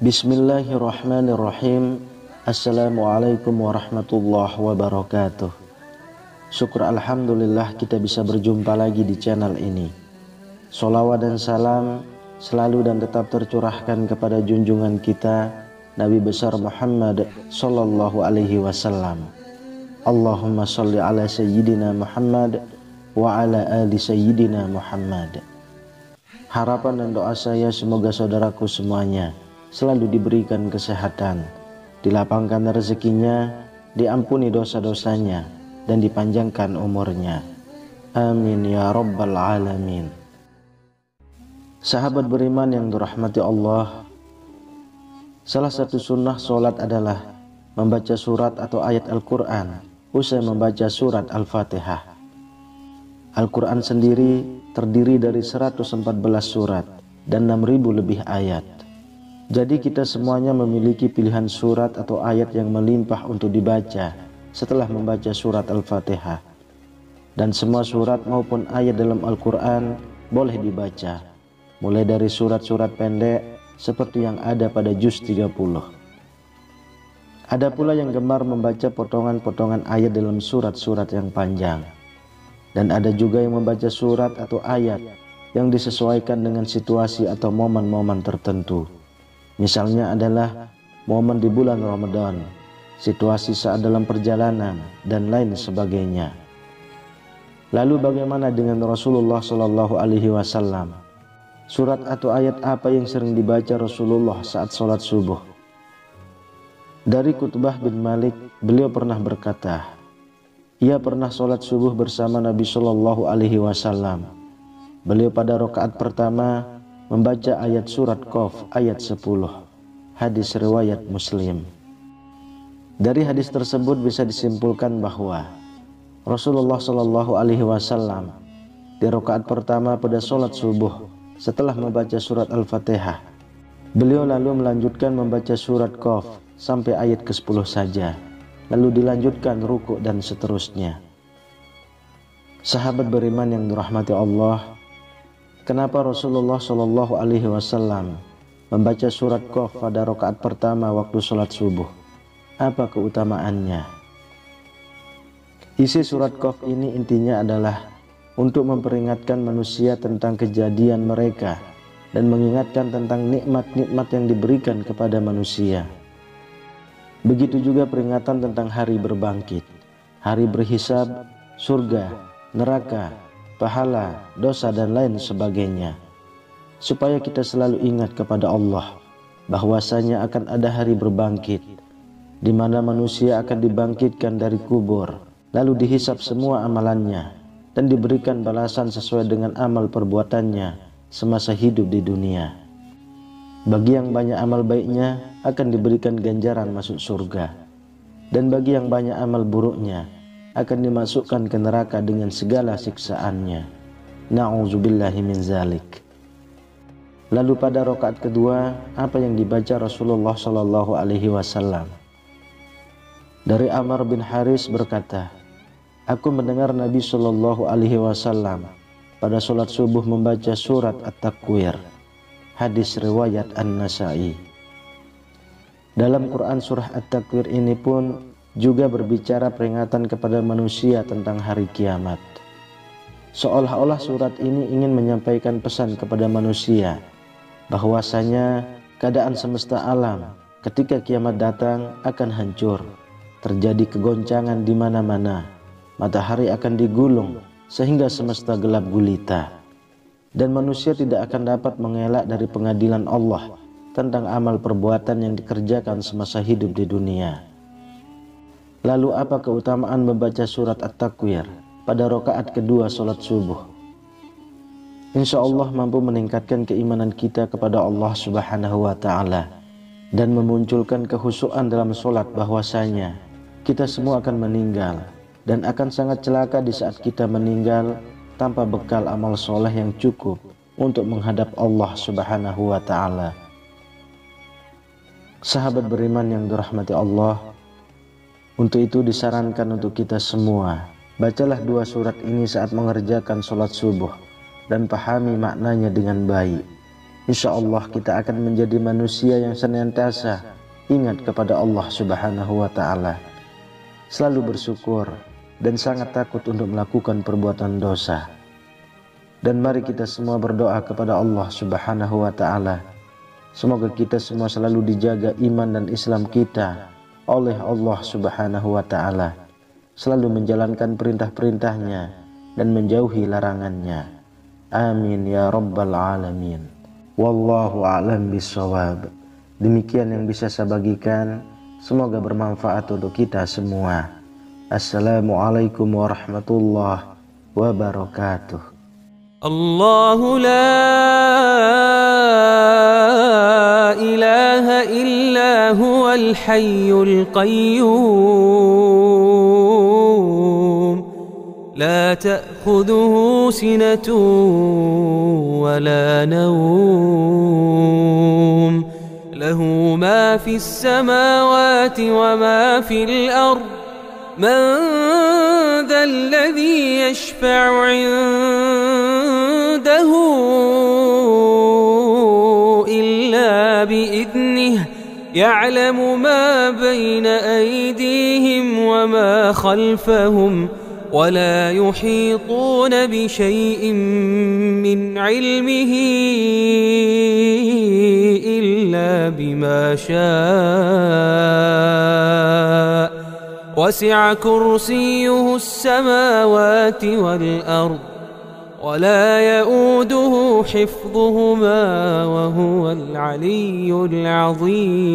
Bismillahirrahmanirrahim. Assalamualaikum warahmatullahi wabarakatuh. Syukur alhamdulillah kita bisa berjumpa lagi di channel ini. Sholawat dan salam selalu dan tetap tercurahkan kepada junjungan kita Nabi besar Muhammad sallallahu alaihi wasallam. Allahumma sholli ala sayyidina Muhammad wa ala ali sayyidina Muhammad. Harapan dan doa saya semoga saudaraku semuanya selalu diberikan kesehatan, dilapangkan rezekinya, diampuni dosa-dosanya, dan dipanjangkan umurnya. Amin ya rabbal alamin. Sahabat beriman yang dirahmati Allah, salah satu sunnah sholat adalah membaca surat atau ayat Al-Quran usai membaca surat Al-Fatihah. Al-Quran sendiri terdiri dari 114 surat dan 6.000 lebih ayat. Jadi kita semuanya memiliki pilihan surat atau ayat yang melimpah untuk dibaca setelah membaca surat Al-Fatihah. Dan semua surat maupun ayat dalam Al-Quran boleh dibaca, mulai dari surat-surat pendek seperti yang ada pada juz 30. Ada pula yang gemar membaca potongan-potongan ayat dalam surat-surat yang panjang. Dan ada juga yang membaca surat atau ayat yang disesuaikan dengan situasi atau momen-momen tertentu. Misalnya adalah momen di bulan Ramadan, situasi saat dalam perjalanan, dan lain sebagainya. Lalu bagaimana dengan Rasulullah Shallallahu Alaihi Wasallam? Surat atau ayat apa yang sering dibaca Rasulullah saat sholat subuh? Dari Qutbah bin Malik, beliau pernah berkata, ia pernah sholat subuh bersama Nabi Shallallahu Alaihi Wasallam. Beliau pada rakaat pertama membaca ayat surat Qaf ayat 10. Hadis riwayat Muslim. Dari hadis tersebut bisa disimpulkan bahwa Rasulullah Shallallahu Alaihi Wasallam di rakaat pertama pada sholat subuh setelah membaca surat Al-Fatihah, beliau lalu melanjutkan membaca surat Qaf sampai ayat ke-10 saja, lalu dilanjutkan rukuk dan seterusnya. Sahabat beriman yang dirahmati Allah, kenapa Rasulullah Shallallahu Alaihi Wasallam membaca surat Qaf pada rakaat pertama waktu sholat subuh? Apa keutamaannya? Isi surat Qaf ini intinya adalah untuk memperingatkan manusia tentang kejadian mereka dan mengingatkan tentang nikmat-nikmat yang diberikan kepada manusia. Begitu juga peringatan tentang hari berbangkit, hari berhisab, surga, neraka, pahala, dosa, dan lain sebagainya, supaya kita selalu ingat kepada Allah bahwasanya akan ada hari berbangkit di mana manusia akan dibangkitkan dari kubur, lalu dihisab semua amalannya dan diberikan balasan sesuai dengan amal perbuatannya semasa hidup di dunia. Bagi yang banyak amal baiknya akan diberikan ganjaran masuk surga, dan bagi yang banyak amal buruknya akan dimasukkan ke neraka dengan segala siksaannya. Na'udzubillahi min zalik. Lalu pada rakaat kedua, apa yang dibaca Rasulullah Shallallahu Alaihi Wasallam? Dari Amr bin Haris berkata, aku mendengar Nabi Shallallahu Alaihi Wasallam pada sholat subuh membaca surat At-Takwir. Hadis riwayat An-Nasai. Dalam Quran surah At-Takwir ini pun juga berbicara peringatan kepada manusia tentang hari kiamat. Seolah-olah surat ini ingin menyampaikan pesan kepada manusia bahwasanya keadaan semesta alam ketika kiamat datang akan hancur, terjadi kegoncangan di mana-mana, matahari akan digulung sehingga semesta gelap gulita, dan manusia tidak akan dapat mengelak dari pengadilan Allah tentang amal perbuatan yang dikerjakan semasa hidup di dunia. Lalu apa keutamaan membaca surat At-Takwir pada rakaat kedua sholat subuh? Insya Allah mampu meningkatkan keimanan kita kepada Allah Subhanahu wa Ta'ala dan memunculkan kekhusyuan dalam sholat bahwasanya kita semua akan meninggal dan akan sangat celaka di saat kita meninggal tanpa bekal amal soleh yang cukup untuk menghadap Allah Subhanahu wa Ta'ala. Sahabat beriman yang dirahmati Allah, untuk itu disarankan untuk kita semua, bacalah dua surat ini saat mengerjakan sholat subuh dan pahami maknanya dengan baik. insya Allah kita akan menjadi manusia yang senantiasa ingat kepada Allah Subhanahu wa Ta'ala, selalu bersyukur dan sangat takut untuk melakukan perbuatan dosa. Dan mari kita semua berdoa kepada Allah Subhanahu wa Ta'ala, semoga kita semua selalu dijaga iman dan Islam kita oleh Allah Subhanahu wa Ta'ala, selalu menjalankan perintah-perintahnya dan menjauhi larangannya. Amin ya rabbal alamin. Wallahu a'lam bishawab. Demikian yang bisa saya bagikan, semoga bermanfaat untuk kita semua. Assalamualaikum warahmatullahi wabarakatuh. الله لا إله إلا هو الحي القيوم لا تأخذه سنة ولا نوم له ما في السماوات وما في الأرض من ذا الذي يشفع عنده إلا بإذنه يعلم ما بين أيديهم وما خلفهم ولا يحيطون بشيء من علمه إلا بما شاء وسع كرسيه السماوات والأرض ولا يؤوده حفظهما وهو العلي العظيم.